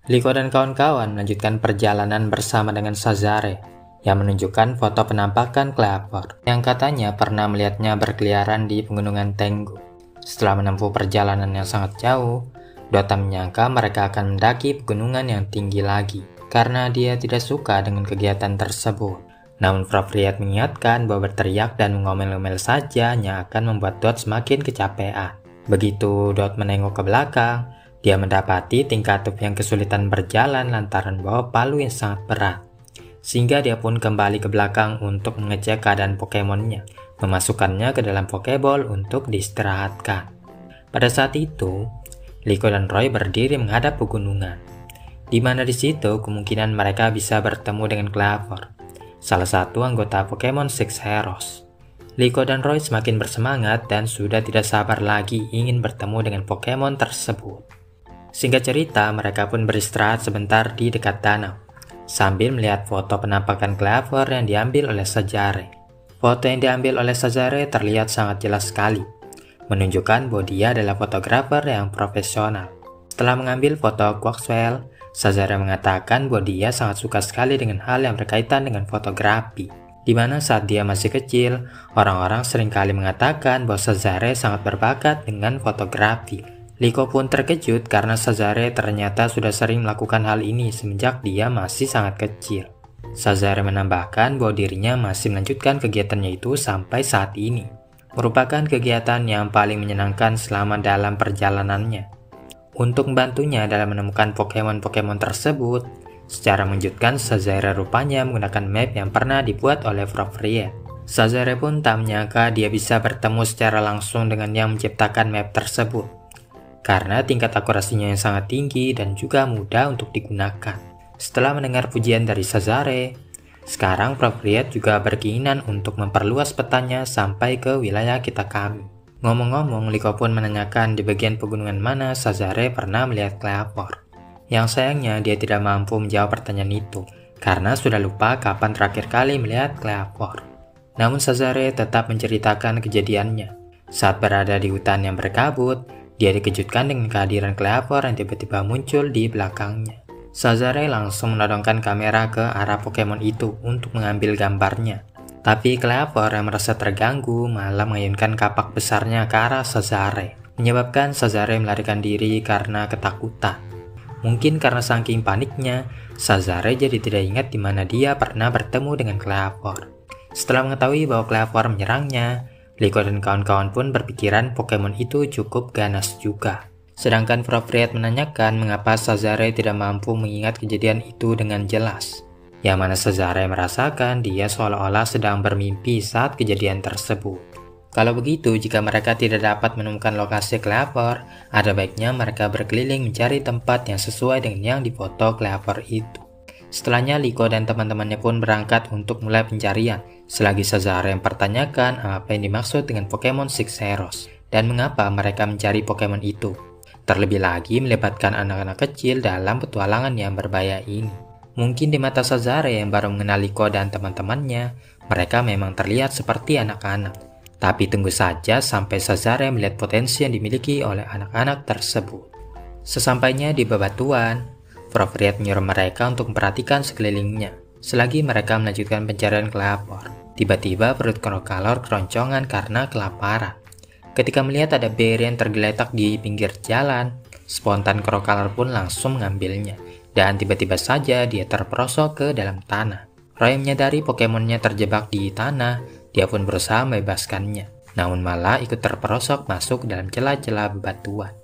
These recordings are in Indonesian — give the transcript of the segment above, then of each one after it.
Liko dan kawan-kawan melanjutkan perjalanan bersama dengan Sazare yang menunjukkan foto penampakan Cleopatra yang katanya pernah melihatnya berkeliaran di pegunungan Tenggu. Setelah menempuh perjalanan yang sangat jauh, Dota menyangka mereka akan mendaki pegunungan yang tinggi lagi karena dia tidak suka dengan kegiatan tersebut. Namun Frofriat mengingatkan bahwa berteriak dan mengomel-ngomel saja hanya akan membuat Dot semakin kecapean. Begitu Dot menengok ke belakang, dia mendapati tingkah Tup yang kesulitan berjalan lantaran bawa palu yang sangat berat. Sehingga dia pun kembali ke belakang untuk mengecek keadaan Pokemonnya, memasukkannya ke dalam Pokeball untuk diistirahatkan. Pada saat itu, Liko dan Roy berdiri menghadap pegunungan, di mana di situ kemungkinan mereka bisa bertemu dengan Cleopatra, salah satu anggota Pokemon Six Heroes. Liko dan Roy semakin bersemangat dan sudah tidak sabar lagi ingin bertemu dengan Pokemon tersebut. Singkat cerita, mereka pun beristirahat sebentar di dekat danau, sambil melihat foto penampakan Cleopatra yang diambil oleh Sazare. Foto yang diambil oleh Sazare terlihat sangat jelas sekali, menunjukkan bahwa dia adalah fotografer yang profesional. Setelah mengambil foto Quaxwell, Sazare mengatakan bahwa dia sangat suka sekali dengan hal yang berkaitan dengan fotografi, di mana saat dia masih kecil, orang-orang seringkali mengatakan bahwa Sazare sangat berbakat dengan fotografi. Liko pun terkejut karena Sazare ternyata sudah sering melakukan hal ini semenjak dia masih sangat kecil. Sazare menambahkan bahwa dirinya masih melanjutkan kegiatannya itu sampai saat ini, merupakan kegiatan yang paling menyenangkan selama dalam perjalanannya. Untuk membantunya dalam menemukan Pokemon-Pokemon tersebut, secara mengejutkan Sazare rupanya menggunakan map yang pernah dibuat oleh Frofriat. Sazare pun tak menyangka dia bisa bertemu secara langsung dengan yang menciptakan map tersebut, karena tingkat akurasinya yang sangat tinggi dan juga mudah untuk digunakan. Setelah mendengar pujian dari Sazare, sekarang Frofriat juga berkeinginan untuk memperluas petanya sampai ke wilayah Kitakami. Ngomong-ngomong, Liko pun menanyakan di bagian pegunungan mana Sazare pernah melihat Cleopatra. Yang sayangnya dia tidak mampu menjawab pertanyaan itu, karena sudah lupa kapan terakhir kali melihat Cleopatra. Namun Sazare tetap menceritakan kejadiannya. Saat berada di hutan yang berkabut, dia dikejutkan dengan kehadiran Cleopatra yang tiba-tiba muncul di belakangnya. Sazare langsung menodongkan kamera ke arah Pokemon itu untuk mengambil gambarnya. Tapi Cleopatra yang merasa terganggu malah mengayunkan kapak besarnya ke arah Sazare, menyebabkan Sazare melarikan diri karena ketakutan. Mungkin karena saking paniknya, Sazare jadi tidak ingat di mana dia pernah bertemu dengan Cleopatra. Setelah mengetahui bahwa Cleopatra menyerangnya, Liko dan kawan-kawan pun berpikiran Pokemon itu cukup ganas juga. Sedangkan Frofriat menanyakan mengapa Sazare tidak mampu mengingat kejadian itu dengan jelas, yang mana Sazare merasakan dia seolah-olah sedang bermimpi saat kejadian tersebut. Kalau begitu, jika mereka tidak dapat menemukan lokasi Cleopatra, ada baiknya mereka berkeliling mencari tempat yang sesuai dengan yang difoto Cleopatra itu. Setelahnya, Liko dan teman-temannya pun berangkat untuk mulai pencarian, selagi Sazare mempertanyakan apa yang dimaksud dengan Pokemon Six Heroes dan mengapa mereka mencari Pokemon itu. Terlebih lagi melibatkan anak-anak kecil dalam petualangan yang berbahaya ini. Mungkin di mata Sazare yang baru mengenal Liko dan teman-temannya, mereka memang terlihat seperti anak-anak. Tapi tunggu saja sampai Sazare melihat potensi yang dimiliki oleh anak-anak tersebut. Sesampainya di bebatuan, Frofriat menyuruh mereka untuk memperhatikan sekelilingnya, selagi mereka melanjutkan pencarian Cleopatra. Tiba-tiba perut Crocalor keroncongan karena kelaparan. Ketika melihat ada beri yang tergeletak di pinggir jalan, spontan Crocalor pun langsung mengambilnya. Dan tiba-tiba saja dia terperosok ke dalam tanah. Roy menyadari Pokemonnya terjebak di tanah, dia pun berusaha membebaskannya, namun malah ikut terperosok masuk ke dalam celah-celah bebatuan.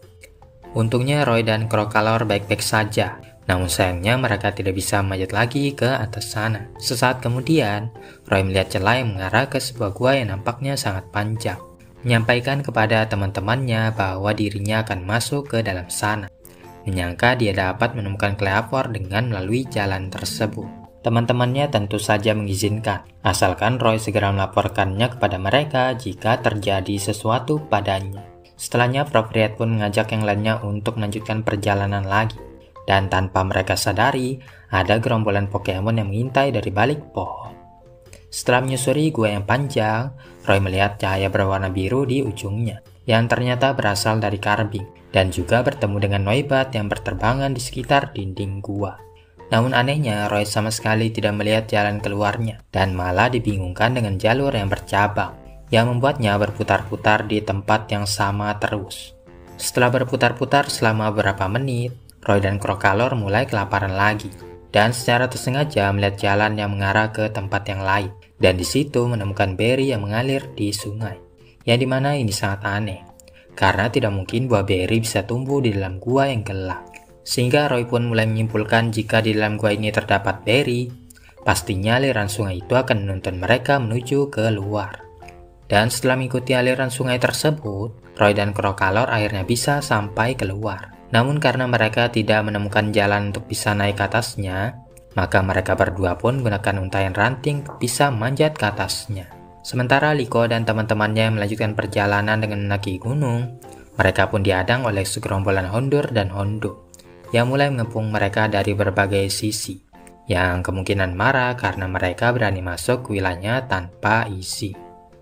Untungnya Roy dan Crocalor baik-baik saja, namun sayangnya mereka tidak bisa memanjat lagi ke atas sana. Sesaat kemudian, Roy melihat celah yang mengarah ke sebuah gua yang nampaknya sangat panjang, menyampaikan kepada teman-temannya bahwa dirinya akan masuk ke dalam sana. Menyangka dia dapat menemukan Cleopatra dengan melalui jalan tersebut. Teman-temannya tentu saja mengizinkan, asalkan Roy segera melaporkannya kepada mereka jika terjadi sesuatu padanya. Setelahnya, Frofriat pun mengajak yang lainnya untuk melanjutkan perjalanan lagi. Dan tanpa mereka sadari, ada gerombolan Pokemon yang mengintai dari balik pohon. Setelah menyusuri gua yang panjang, Roy melihat cahaya berwarna biru di ujungnya, yang ternyata berasal dari karbing. dan juga bertemu dengan Noibat yang berterbangan di sekitar dinding gua. Namun anehnya, Roy sama sekali tidak melihat jalan keluarnya dan malah dibingungkan dengan jalur yang bercabang yang membuatnya berputar-putar di tempat yang sama terus. Setelah berputar-putar selama beberapa menit, Roy dan Crocalor mulai kelaparan lagi dan secara tersengaja melihat jalan yang mengarah ke tempat yang lain, dan di situ menemukan beri yang mengalir di sungai. Yang dimana ini sangat aneh, karena tidak mungkin buah beri bisa tumbuh di dalam gua yang gelap. Sehingga Roy pun mulai menyimpulkan jika di dalam gua ini terdapat beri, pastinya aliran sungai itu akan menuntun mereka menuju ke luar. Dan setelah mengikuti aliran sungai tersebut, Roy dan Crocalor akhirnya bisa sampai keluar. Namun karena mereka tidak menemukan jalan untuk bisa naik ke atasnya, maka mereka berdua pun menggunakan untaian ranting bisa manjat ke atasnya. Sementara Liko dan teman-temannya melanjutkan perjalanan dengan mendaki gunung, mereka pun dihadang oleh segerombolan Hondur dan Hondo yang mulai mengepung mereka dari berbagai sisi, yang kemungkinan marah karena mereka berani masuk ke wilayahnya tanpa isi.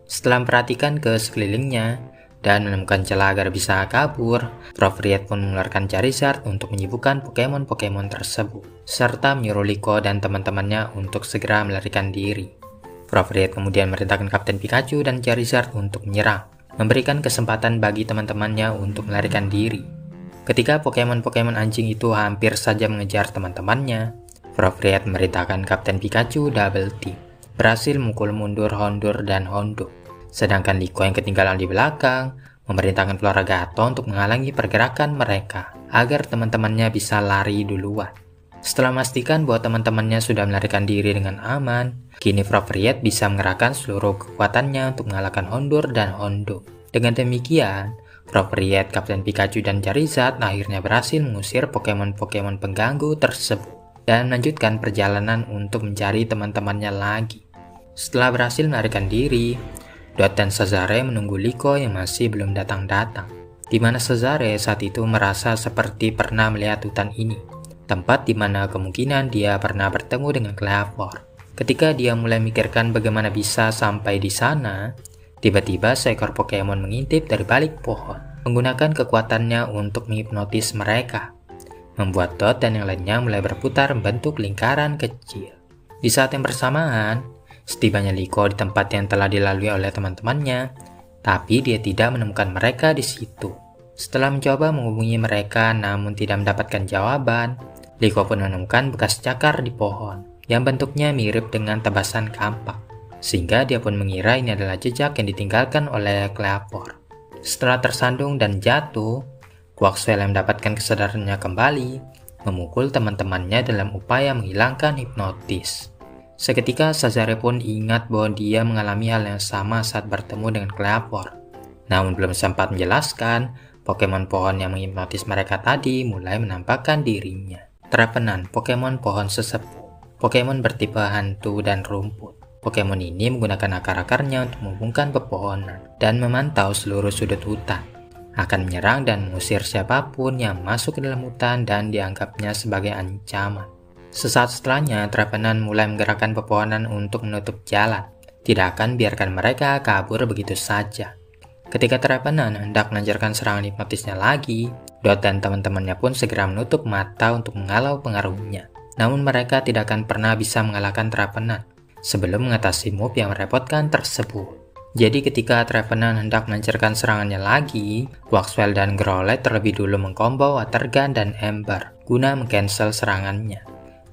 Setelah memperhatikan ke sekelilingnya dan menemukan celah agar bisa kabur, Prof. Riet pun mengeluarkan Charizard untuk menyibukkan Pokemon-Pokemon tersebut, serta menyuruh Liko dan teman-temannya untuk segera melarikan diri. Prof. Riet kemudian memerintahkan Kapten Pikachu dan Charizard untuk menyerang, memberikan kesempatan bagi teman-temannya untuk melarikan diri. Ketika Pokemon-Pokemon anjing itu hampir saja mengejar teman-temannya, Prof. Riet memerintahkan Kapten Pikachu double team, berhasil memukul mundur Hondur dan Hondo. Sedangkan Liko yang ketinggalan di belakang memerintahkan Floragato untuk menghalangi pergerakan mereka agar teman-temannya bisa lari duluan. Setelah memastikan bahwa teman-temannya sudah melarikan diri dengan aman, kini Prof. Riet bisa mengerahkan seluruh kekuatannya untuk mengalahkan Hondur dan Hondo. Dengan demikian, Prof. Riet, Kapten Pikachu, dan Charizard akhirnya berhasil mengusir Pokemon-Pokemon pengganggu tersebut dan melanjutkan perjalanan untuk mencari teman-temannya lagi. Setelah berhasil melarikan diri, Dot dan Cesare menunggu Liko yang masih belum datang-datang, di mana Cesare saat itu merasa seperti pernah melihat hutan ini, tempat di mana kemungkinan dia pernah bertemu dengan Cleavor. Ketika dia mulai memikirkan bagaimana bisa sampai di sana, tiba-tiba seekor Pokemon mengintip dari balik pohon, menggunakan kekuatannya untuk menghipnotis mereka, membuat Dot dan yang lainnya mulai berputar membentuk lingkaran kecil. Di saat yang bersamaan, setibanya Liko di tempat yang telah dilalui oleh teman-temannya, tapi dia tidak menemukan mereka di situ. Setelah mencoba menghubungi mereka namun tidak mendapatkan jawaban, Liko pun menemukan bekas cakar di pohon yang bentuknya mirip dengan tebasan kampak, sehingga dia pun mengira ini adalah jejak yang ditinggalkan oleh Cleavor. Setelah tersandung dan jatuh, Quaxwell yang mendapatkan kesadarannya kembali memukul teman-temannya dalam upaya menghilangkan hipnotis. Seketika Cesare pun ingat bahwa dia mengalami hal yang sama saat bertemu dengan Cleavor. Namun belum sempat menjelaskan, Pokemon pohon yang menghipnotis mereka tadi mulai menampakkan dirinya. Trevenant, Pokemon pohon sesepuh, Pokemon bertipe hantu dan rumput. Pokemon ini menggunakan akar-akarnya untuk menghubungkan pepohonan dan memantau seluruh sudut hutan. Akan menyerang dan mengusir siapapun yang masuk ke dalam hutan dan dianggapnya sebagai ancaman. Sesaat setelahnya, Trevenant mulai menggerakkan pepohonan untuk menutup jalan. Tidak akan biarkan mereka kabur begitu saja. Ketika Trevenant hendak melancarkan serangan hipnotisnya lagi, Dot dan teman-temannya pun segera menutup mata untuk menghalau pengaruhnya. Namun mereka tidak akan pernah bisa mengalahkan Trevenant sebelum mengatasi move yang merepotkan tersebut. Jadi ketika Trevenant hendak melancarkan serangannya lagi, Quaxwell dan Growlithe terlebih dulu mengkombo Water Gun dan Ember guna mengcancel serangannya.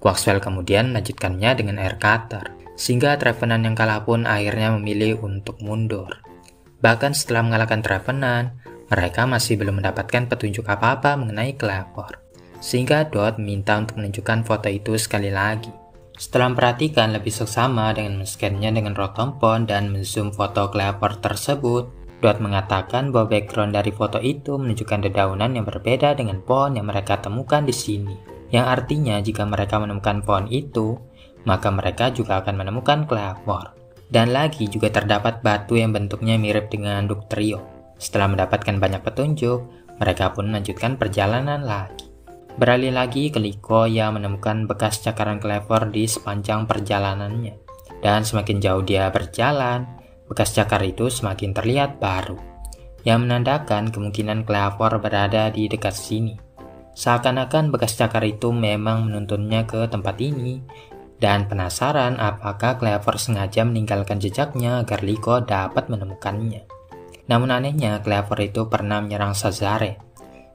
Quaxwell kemudian melanjutkannya dengan Air Cutter, sehingga Trevenant yang kalah pun akhirnya memilih untuk mundur. Bahkan setelah mengalahkan Trevenant, mereka masih belum mendapatkan petunjuk apa-apa mengenai Cleavor, sehingga Dot meminta untuk menunjukkan foto itu sekali lagi. Setelah memperhatikan lebih seksama dengan men-scan-nya dengan rotompon dan men-zoom foto Cleavor tersebut, Dot mengatakan bahwa background dari foto itu menunjukkan dedaunan yang berbeda dengan pohon yang mereka temukan di sini. Yang artinya jika mereka menemukan pohon itu, maka mereka juga akan menemukan Cleavor. Dan lagi juga terdapat batu yang bentuknya mirip dengan Dugtrio. Setelah mendapatkan banyak petunjuk, mereka pun melanjutkan perjalanan lagi. Beralih lagi ke Liko yang menemukan bekas cakaran Cleavor di sepanjang perjalanannya. Dan semakin jauh dia berjalan, bekas cakar itu semakin terlihat baru. yang menandakan kemungkinan Cleavor berada di dekat sini. Seakan-akan bekas cakar itu memang menuntunnya ke tempat ini, dan penasaran apakah Cleavor sengaja meninggalkan jejaknya agar Liko dapat menemukannya. Namun anehnya, Cleavor itu pernah menyerang Cesare,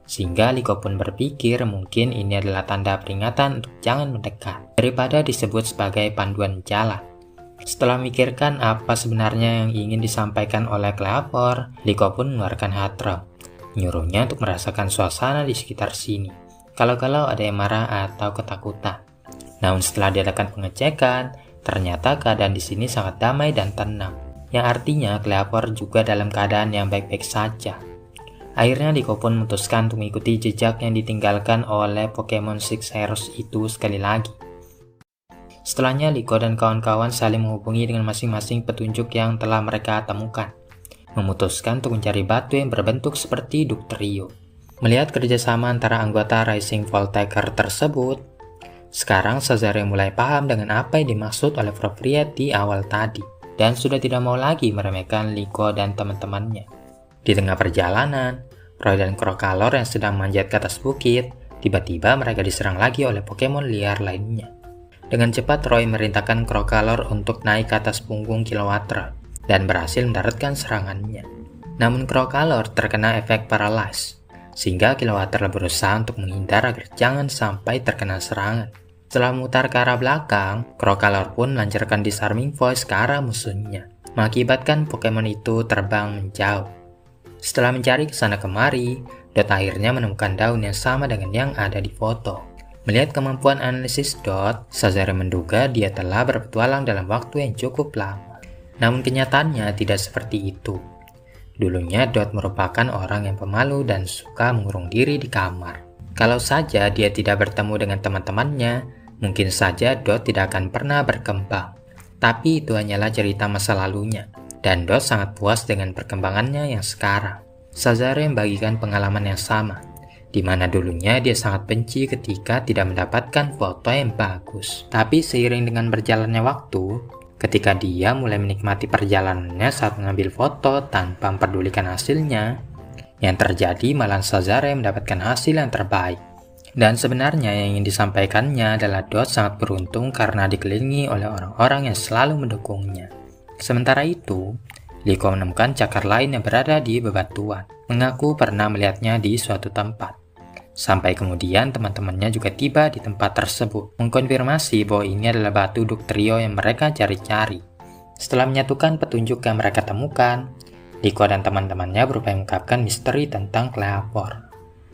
sehingga Liko pun berpikir mungkin ini adalah tanda peringatan untuk jangan mendekat, daripada disebut sebagai panduan jalan. Setelah memikirkan apa sebenarnya yang ingin disampaikan oleh Cleavor, Liko pun mengeluarkan hatra, menyuruhnya untuk merasakan suasana di sekitar sini, kalau-kalau ada yang marah atau ketakutan. Namun setelah diadakan pengecekan, ternyata keadaan di sini sangat damai dan tenang, yang artinya Cleavor juga dalam keadaan yang baik-baik saja. Akhirnya Liko pun memutuskan untuk mengikuti jejak yang ditinggalkan oleh Pokemon Six Heroes itu sekali lagi. Setelahnya, Liko dan kawan-kawan saling menghubungi dengan masing-masing petunjuk yang telah mereka temukan, memutuskan untuk mencari batu yang berbentuk seperti Dugtrio. Melihat kerjasama antara anggota Rising Voltaker tersebut, sekarang Cesare mulai paham dengan apa yang dimaksud oleh Fropriet di awal tadi, dan sudah tidak mau lagi meremehkan Liko dan teman-temannya. Di tengah perjalanan, Roy dan Crocalor yang sedang manjat ke atas bukit, tiba-tiba mereka diserang lagi oleh Pokemon liar lainnya. Dengan cepat Roy merintahkan Crocalor untuk naik ke atas punggung Kilowattra dan berhasil mendaratkan serangannya. Namun Crocalor terkena efek paralyze, sehingga Kilowattra berusaha untuk menghindar agar jangan sampai terkena serangan. Setelah memutar ke arah belakang, Crocalor pun melancarkan Disarming Voice ke arah musuhnya, mengakibatkan Pokemon itu terbang menjauh. Setelah mencari kesana kemari, Dot akhirnya menemukan daun yang sama dengan yang ada di foto. Melihat kemampuan analisis Dot, Cesare menduga dia telah berpetualang dalam waktu yang cukup lama. Namun kenyataannya tidak seperti itu. Dulunya Dot merupakan orang yang pemalu dan suka mengurung diri di kamar. Kalau saja dia tidak bertemu dengan teman-temannya, mungkin saja Dot tidak akan pernah berkembang. Tapi itu hanyalah cerita masa lalunya, dan Dot sangat puas dengan perkembangannya yang sekarang. Cesare membagikan pengalaman yang sama, di mana dulunya dia sangat benci ketika tidak mendapatkan foto yang bagus. Tapi seiring dengan berjalannya waktu, ketika dia mulai menikmati perjalanannya saat mengambil foto tanpa memperdulikan hasilnya, yang terjadi malah Cesare mendapatkan hasil yang terbaik. Dan sebenarnya yang ingin disampaikannya adalah Dot sangat beruntung karena dikelilingi oleh orang-orang yang selalu mendukungnya. Sementara itu, Liko menemukan cakar lain yang berada di bebatuan, mengaku pernah melihatnya di suatu tempat. Sampai kemudian teman-temannya juga tiba di tempat tersebut, mengkonfirmasi bahwa ini adalah batu Dugtrio yang mereka cari-cari. Setelah menyatukan petunjuk yang mereka temukan, Liko dan teman-temannya berupaya mengungkapkan misteri tentang Cleavor.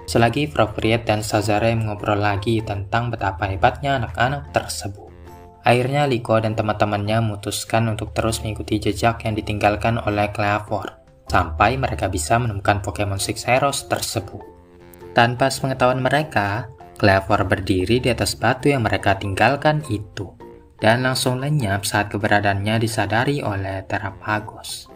Selagi Fropriet dan Cesare mengobrol lagi tentang betapa hebatnya anak-anak tersebut. Akhirnya Liko dan teman-temannya memutuskan untuk terus mengikuti jejak yang ditinggalkan oleh Cleavor, sampai mereka bisa menemukan Pokemon Six Heroes tersebut. Tanpa sepengetahuan mereka, Cleavor berdiri di atas batu yang mereka tinggalkan itu, dan langsung lenyap saat keberadaannya disadari oleh Terapagos.